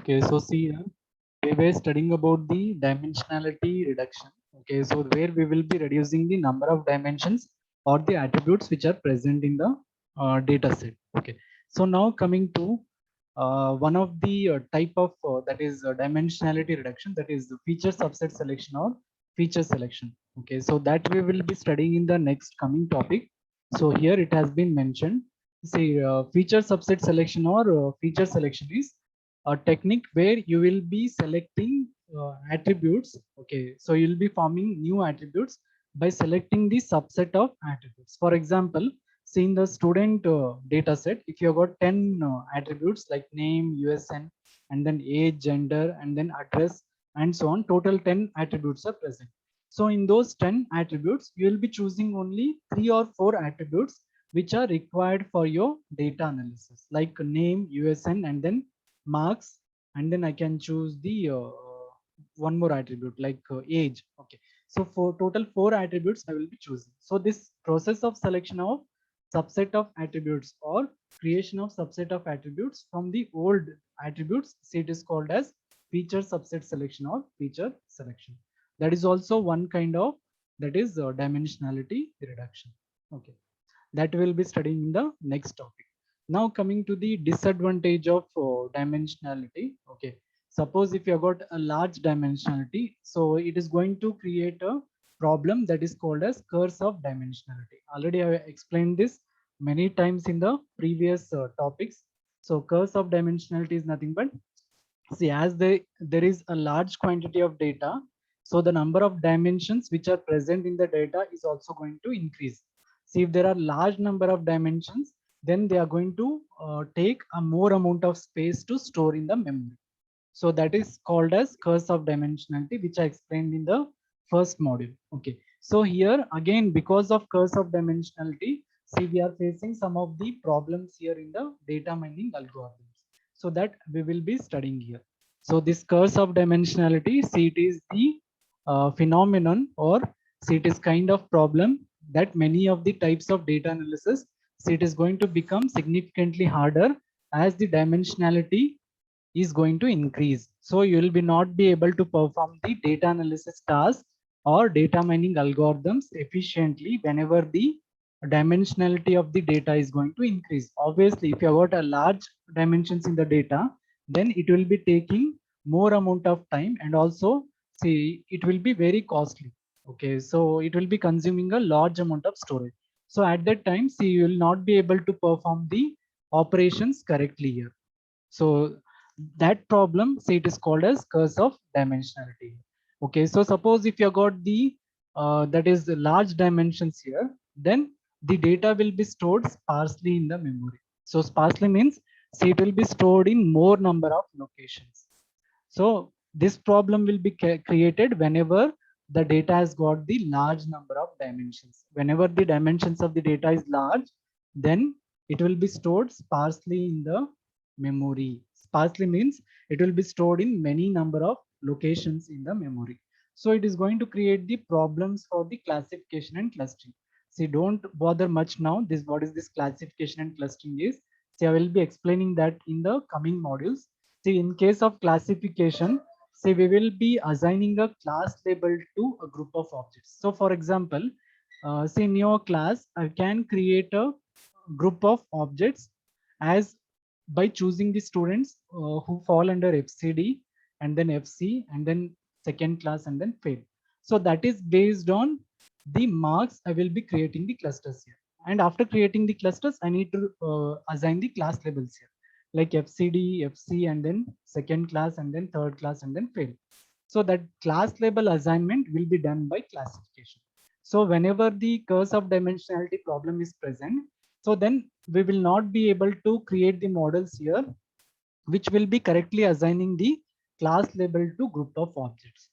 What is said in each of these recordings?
Okay, so see, we were studying about the dimensionality reduction. Okay, so where we will be reducing the number of dimensions or the attributes which are present in the data set. Okay, so now coming to one of the type of that is dimensionality reduction, that is the feature subset selection or feature selection. Okay, so that we will be studying in the next coming topic. So here it has been mentioned. See, feature subset selection or feature selection is a technique where you will be selecting attributes. Okay, so you'll be forming new attributes by selecting the subset of attributes. For example, see in the student data set, if you have got 10 attributes like name, USN, and then age, gender, and then address, and so on, total 10 attributes are present. So in those 10 attributes, you will be choosing only 3 or 4 attributes which are required for your data analysis, like name, USN, and then marks, and then I can choose the one more attribute like age. Okay, so for total 4 attributes I will be choosing. So this process of selection of subset of attributes or creation of subset of attributes from the old attributes, see, it is called as feature subset selection or feature selection. That is also one kind of, that is dimensionality reduction. Okay, that we'll be studying in the next topic. Now coming to the disadvantage of dimensionality. Okay, suppose if you have got a large dimensionality, so it is going to create a problem that is called as curse of dimensionality. Already I explained this many times in the previous topics. So curse of dimensionality is nothing but, see, as there is a large quantity of data, so the number of dimensions which are present in the data is also going to increase. See, if there are large number of dimensions, then they are going to take a more amount of space to store in the memory. So that is called as curse of dimensionality, which I explained in the first module. Okay, so here again, because of curse of dimensionality, see, we are facing some of the problems here in the data mining algorithms. So that we will be studying here. So this curse of dimensionality, see, it is the phenomenon, or see, it is kind of problem that many of the types of data analysis, see, it is going to become significantly harder as the dimensionality is going to increase. So you will be not be able to perform the data analysis task or data mining algorithms efficiently whenever the dimensionality of the data is going to increase. Obviously, if you have got a large dimensions in the data, then it will be taking more amount of time, and also, see, it will be very costly. Okay, so it will be consuming a large amount of storage. So at that time, see, you will not be able to perform the operations correctly here. So that problem, say, it is called as curse of dimensionality. Okay, so suppose if you got the that is the large dimensions here, then the data will be stored sparsely in the memory. So sparsely means, say, it will be stored in more number of locations. So this problem will be created whenever the data has got the large number of dimensions. Whenever the dimensions of the data is large, then it will be stored sparsely in the memory. Sparsely means it will be stored in many number of locations in the memory. So it is going to create the problems for the classification and clustering. See, don't bother much now. This, what is this classification and clustering is. See, I will be explaining that in the coming modules. See, in case of classification, say, we will be assigning a class label to a group of objects. So for example, say in your class, I can create a group of objects as by choosing the students who fall under FCD, and then FC, and then second class, and then fail. So that is based on the marks I will be creating the clusters here. And after creating the clusters, I need to assign the class labels here, like FCD, FC, and then second class, and then third class, and then fail. So that class label assignment will be done by classification. So whenever the curse of dimensionality problem is present, so then we will not be able to create the models here, which will be correctly assigning the class label to group of objects.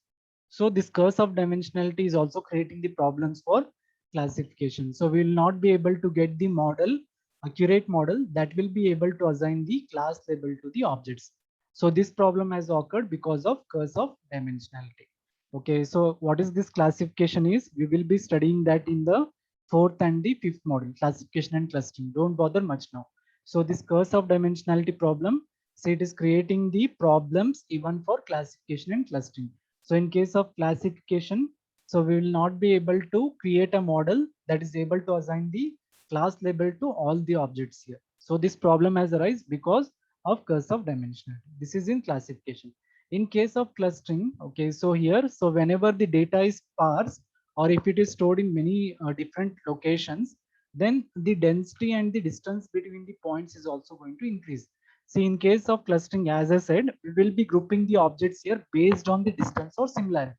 So this curse of dimensionality is also creating the problems for classification. So we will not be able to get the model, accurate model that will be able to assign the class label to the objects. So this problem has occurred because of curse of dimensionality. Okay, so what is this classification is? We will be studying that in the fourth and the fifth module, classification and clustering. Don't bother much now. So this curse of dimensionality problem, So it is creating the problems even for classification and clustering. So in case of classification, so we will not be able to create a model that is able to assign the class label to all the objects here. So this problem has arisen because of curse of dimensionality. This is in classification. In case of clustering, okay, so here, so whenever the data is sparse or if it is stored in many different locations, then the density and the distance between the points is also going to increase. See, in case of clustering, as I said, we will be grouping the objects here based on the distance or similarity.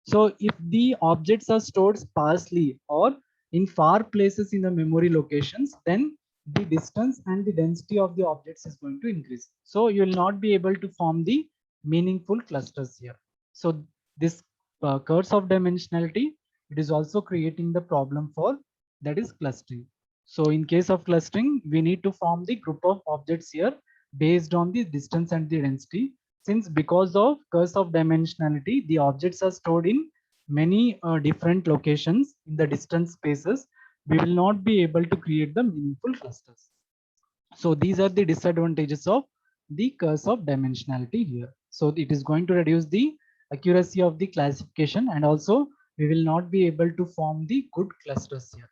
So if the objects are stored sparsely or in far places in the memory locations, then the distance and the density of the objects is going to increase. So you will not be able to form the meaningful clusters here. So this curse of dimensionality, it is also creating the problem for that is clustering. So in case of clustering, we need to form the group of objects here based on the distance and the density. Since because of curse of dimensionality, the objects are stored in many different locations in the distant spaces, we will not be able to create the meaningful clusters. So these are the disadvantages of the curse of dimensionality here. So it is going to reduce the accuracy of the classification, and also we will not be able to form the good clusters here.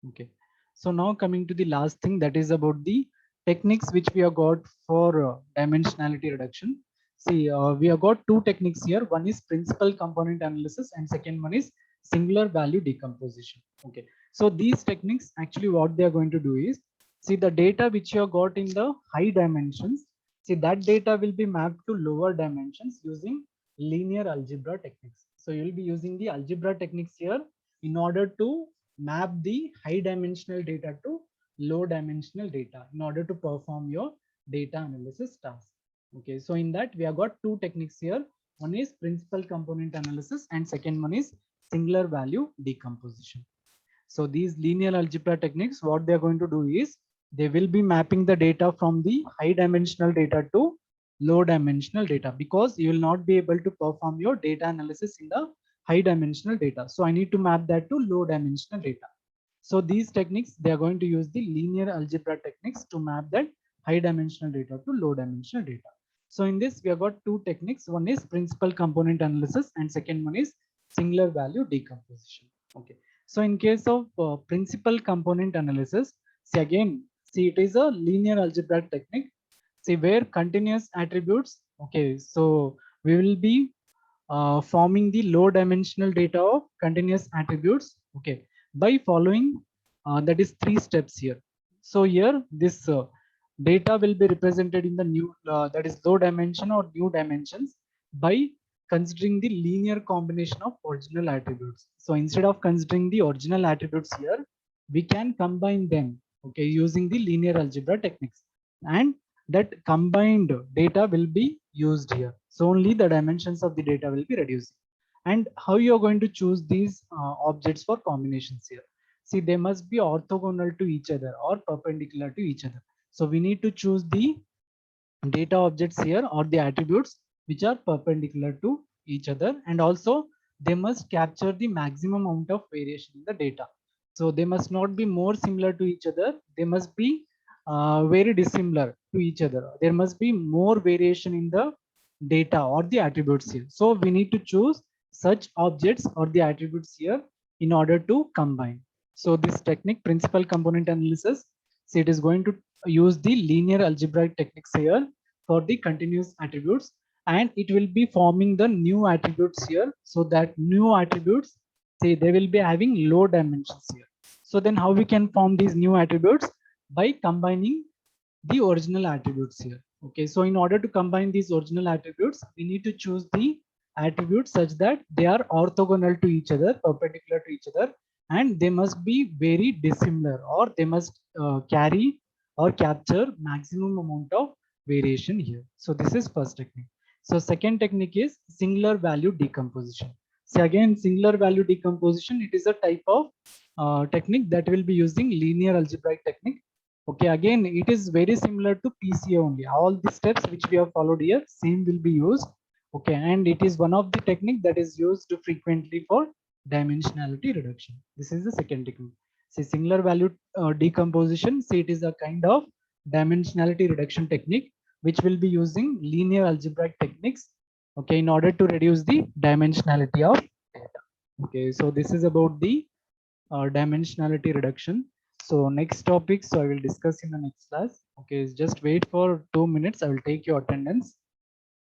Okay. So now coming to the last thing, that is about the techniques which we have got for dimensionality reduction. See, we have got two techniques here. One is principal component analysis and second one is singular value decomposition. Okay. So these techniques, actually what they are going to do is, see the data which you have got in the high dimensions, see that data will be mapped to lower dimensions using linear algebra techniques. So you will be using the algebra techniques here in order to map the high dimensional data to low dimensional data in order to perform your data analysis task. Okay, so in that we have got two techniques here. One is principal component analysis and second one is singular value decomposition. So these linear algebra techniques, what they are going to do is they will be mapping the data from the high dimensional data to low dimensional data, because you will not be able to perform your data analysis in the high dimensional data. So I need to map that to low dimensional data. So these techniques, they are going to use the linear algebra techniques to map that high dimensional data to low dimensional data. So in this, we have got two techniques. One is principal component analysis and second one is singular value decomposition. Okay. So in case of principal component analysis, see again, see it is a linear algebra technique. See where continuous attributes. Okay. So we will be forming the low dimensional data of continuous attributes, okay, by following that is three steps here. So here this data will be represented in the new that is low dimension or new dimensions by considering the linear combination of original attributes. So instead of considering the original attributes here, we can combine them, okay, using the linear algebra techniques, and that combined data will be used here. So only the dimensions of the data will be reduced. And how you are going to choose these objects for combinations here? See, they must be orthogonal to each other or perpendicular to each other. So we need to choose the data objects here or the attributes which are perpendicular to each other, and also they must capture the maximum amount of variation in the data. So they must not be more similar to each other, they must be very dissimilar to each other. There must be more variation in the data or the attributes here. So we need to choose such objects or the attributes here in order to combine. So this technique, principal component analysis, so it is going to use the linear algebraic techniques here for the continuous attributes, and it will be forming the new attributes here. So that new attributes, say they will be having low dimensions here. So then how we can form these new attributes? By combining the original attributes here. Okay, so in order to combine these original attributes, we need to choose the attributes such that they are orthogonal to each other, perpendicular to each other, and they must be very dissimilar, or they must carry or capture maximum amount of variation here. So this is first technique. So second technique is singular value decomposition. So again, singular value decomposition, it is a type of technique that will be using linear algebraic technique. Okay, again, it is very similar to PCA only. All the steps which we have followed here, same will be used. Okay, and it is one of the technique that is used frequently for dimensionality reduction. This is the second technique. See, singular value decomposition, see, it is a kind of dimensionality reduction technique which will be using linear algebraic techniques, okay, in order to reduce the dimensionality of data. Okay, so this is about the dimensionality reduction. So next topic, so I will discuss in the next class. Okay, just wait for 2 minutes. I will take your attendance.